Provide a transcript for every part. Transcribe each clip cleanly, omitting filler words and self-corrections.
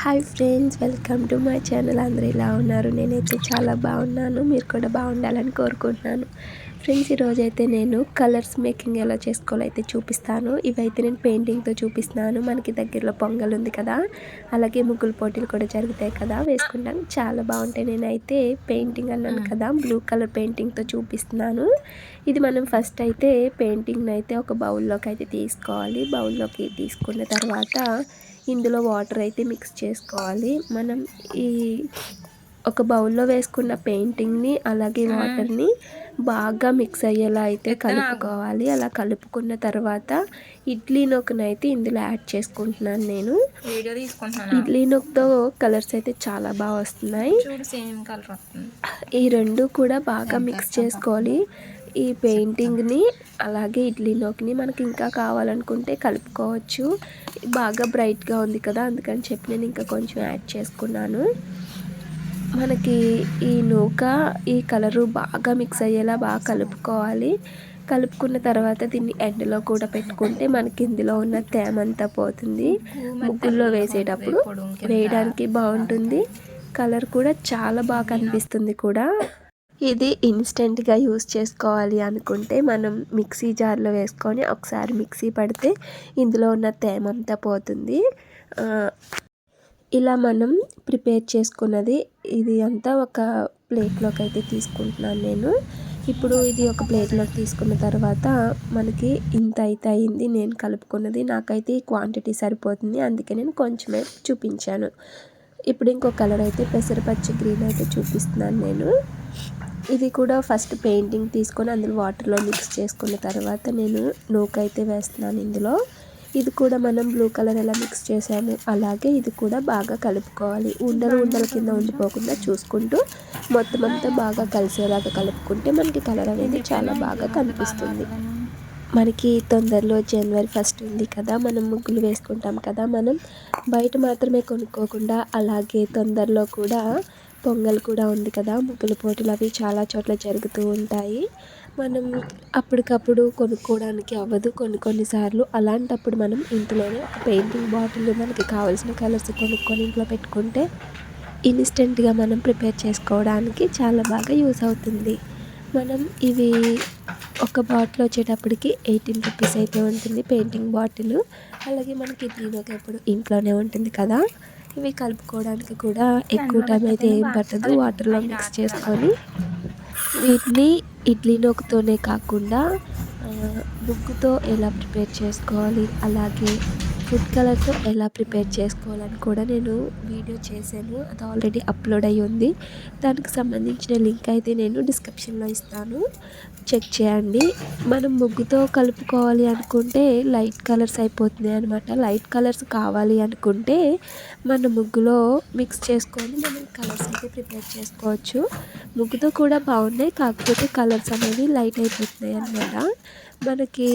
Hi friends, welcome to my channel. అందరూ ఎలా ఉన్నారు? నేనైతే చాలా బాగున్నాను. మీరు కూడా బాగుండాలని కోరుకుంటున్నాను. ఫ్రెండ్స్, ఈరోజైతే నేను కలర్స్ మేకింగ్ ఎలా చేసుకోవాలో అయితే చూపిస్తాను. ఇవైతే నేను పెయింటింగ్తో చూపిస్తున్నాను. మనకి దగ్గరలో పొంగల్ ఉంది కదా, అలాగే ముగ్గుల పోటీలు కూడా జరుగుతాయి కదా, వేసుకుంటాను. చాలా బాగుంటాయి. నేనైతే పెయింటింగ్ అన్నాను కదా, బ్లూ కలర్ పెయింటింగ్తో చూపిస్తున్నాను. ఇది మనం ఫస్ట్ అయితే పెయింటింగ్ని అయితే ఒక బౌల్లోకి అయితే తీసుకోవాలి. బౌల్లోకి తీసుకున్న తర్వాత ఇందులో వాటర్ అయితే మిక్స్ చేసుకోవాలి. మనం ఈ ఒక బౌల్లో వేసుకున్న పెయింటింగ్ని అలాగే వాటర్ని బాగా మిక్స్ అయ్యేలా అయితే కలుపుకోవాలి. అలా కలుపుకున్న తర్వాత ఇడ్లీ నూకనైతే ఇందులో యాడ్ చేసుకుంటున్నాను. నేను ఇడ్లీ నూకతో కలర్స్ అయితే చాలా బాగా వస్తున్నాయి. ఈ రెండు కూడా బాగా మిక్స్ చేసుకోవాలి. ఈ పెయింటింగ్ని అలాగే ఇడ్లీ నూకని మనకి ఇంకా కావాలనుకుంటే కలుపుకోవచ్చు. బాగా బ్రైట్గా ఉంది కదా, అందుకని చెప్పి నేను ఇంకా కొంచెం యాడ్ చేసుకున్నాను. మనకి ఈ నూక ఈ కలరు బాగా మిక్స్ అయ్యేలా బాగా కలుపుకోవాలి. కలుపుకున్న తర్వాత దీన్ని ఎండలో కూడా పెట్టుకుంటే మనకి ఇందులో ఉన్న తేమంతా పోతుంది. ముగ్గుల్లో వేసేటప్పుడు వేయడానికి బాగుంటుంది. కలర్ కూడా చాలా బాగా కనిపిస్తుంది కూడా. ఇది ఇన్స్టెంట్గా యూస్ చేసుకోవాలి అనుకుంటే మనం మిక్సీ జార్లో వేసుకొని ఒకసారి మిక్సీ పడితే ఇందులో ఉన్న తేమంతా పోతుంది. ఇలా మనం ప్రిపేర్ చేసుకున్నది ఇది అంతా ఒక ప్లేట్లోకి అయితే తీసుకుంటున్నాను నేను. ఇప్పుడు ఇది ఒక ప్లేట్లోకి తీసుకున్న తర్వాత మనకి ఇంత అయితే అయింది నేను కలుపుకున్నది. నాకైతే ఈ క్వాంటిటీ సరిపోతుంది, అందుకే నేను కొంచెమే చూపించాను. ఇప్పుడు ఇంకో కలర్ అయితే పెసరపచ్చి గ్రీన్ అయితే చూపిస్తున్నాను నేను. ఇది కూడా ఫస్ట్ పెయింటింగ్ తీసుకొని అందులో వాటర్లో మిక్స్ చేసుకున్న తర్వాత నేను నూక అయితే వేస్తున్నాను ఇందులో. ఇది కూడా మనం బ్లూ కలర్ ఎలా మిక్స్ చేసాము అలాగే ఇది కూడా బాగా కలుపుకోవాలి. ఉండల కింద ఉండిపోకుండా చూసుకుంటూ మొత్తం అంతా బాగా కలిసేలాగా కలుపుకుంటే మనకి కలర్ అనేది చాలా బాగా కనిపిస్తుంది. మనకి తొందరలో జనవరి 1 ఉంది కదా, మనం ముగ్గులు వేసుకుంటాం కదా. మనం బయట మాత్రమే కొనుక్కోకుండా అలాగే తొందరలో కూడా పొంగల్ కూడా ఉంది కదా, ముగ్గుల పోటీలు అవి చాలా చోట్ల జరుగుతూ ఉంటాయి. మనం అప్పటికప్పుడు కొనుక్కోవడానికి అవ్వదు కొన్నిసార్లు. అలాంటప్పుడు మనం ఇంట్లోనే ఒక పెయింటింగ్ బాటిల్ మనకి కావాల్సిన కలర్స్ కొనుక్కొని ఇంట్లో పెట్టుకుంటే ఇన్స్టెంట్గా మనం ప్రిపేర్ చేసుకోవడానికి చాలా బాగా యూస్ అవుతుంది. మనం ఇవి ఒక బాటిల్ వచ్చేటప్పటికి 18 రూపీస్ అయితే ఉంటుంది పెయింటింగ్ బాటిల్. అలాగే మనకి ఇడ్లీ నూక ఎప్పుడు ఇంట్లోనే ఉంటుంది కదా. ఇవి కలుపుకోవడానికి కూడా ఎక్కువ టైం అయితే ఏం పట్టదు. వాటర్లో మిక్స్ చేసుకొని వీటిని ఇడ్లీ నూకతోనే కాకుండా ముగ్గుతో ఎలా ప్రిపేర్ చేసుకోవాలి అలాగే ఫుడ్ కలర్తో ఎలా ప్రిపేర్ చేసుకోవాలని కూడా నేను వీడియో చేశాను. అది ఆల్రెడీ అప్లోడ్ అయ్యి ఉంది. దానికి సంబంధించిన లింక్ అయితే నేను డిస్క్రిప్షన్లో ఇస్తాను, చెక్ చేయండి. మనం ముగ్గుతో కలుపుకోవాలి అనుకుంటే లైట్ కలర్స్ అయిపోతున్నాయి అనమాట. లైట్ కలర్స్ కావాలి అనుకుంటే మన ముగ్గులో మిక్స్ చేసుకొని మనం కలర్స్ అయితే ప్రిపేర్ చేసుకోవచ్చు. ముగ్గుతో కూడా బాగున్నాయి, కాకపోతే కలర్స్ అనేవి లైట్ అయిపోతున్నాయి అనమాట. మనకి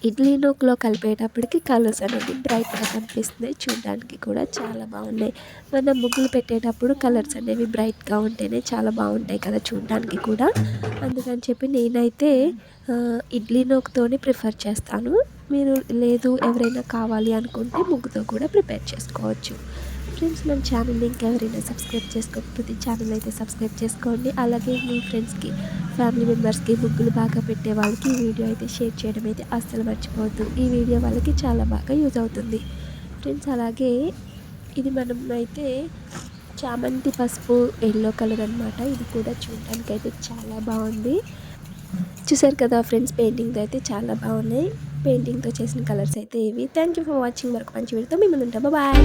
ఇడ్లీ నూకలో కలిపేటప్పటికి కలర్స్ అనేవి బ్రైట్గా కనిపిస్తున్నాయి. చూడడానికి కూడా చాలా బాగున్నాయి. మనం ముగ్గులు పెట్టేటప్పుడు కలర్స్ అనేవి బ్రైట్గా ఉంటేనే చాలా బాగుంటాయి కదా చూడడానికి కూడా. అందుకని చెప్పి నేనైతే ఇడ్లీ నూకతోనే ప్రిఫర్ చేస్తాను. మీరు లేదు ఎవరైనా కావాలి అనుకుంటే ముగ్గుతో కూడా ప్రిపేర్ చేసుకోవచ్చు. ఫ్రెండ్స్, మన ఛానల్ని ఇంకెవరైనా సబ్స్క్రైబ్ చేసుకోకపోతే ఛానల్ అయితే సబ్స్క్రైబ్ చేసుకోండి. అలాగే మీ ఫ్రెండ్స్కి ఫ్యామిలీ మెంబర్స్కి ముగ్గులు బాగా పెట్టే వాళ్ళకి ఈ వీడియో అయితే షేర్ చేయడం అయితే అస్సలు మర్చిపోవద్దు. ఈ వీడియో వాళ్ళకి చాలా బాగా యూజ్ అవుతుంది ఫ్రెండ్స్. అలాగే ఇది మనం అయితే చామంతి పసుపు ఎల్లో కలర్ అనమాట. ఇది కూడా చూడడానికి అయితే చాలా బాగుంది. చూసారు కదా ఫ్రెండ్స్, పెయింటింగ్తో అయితే చాలా బాగున్నాయి. పెయింటింగ్తో చేసిన కలర్స్ అయితే ఇవి. Thank you for watching. మరొక మంచి వీడియోతో మిమ్మల్ని ఉంటాం. బాయ్.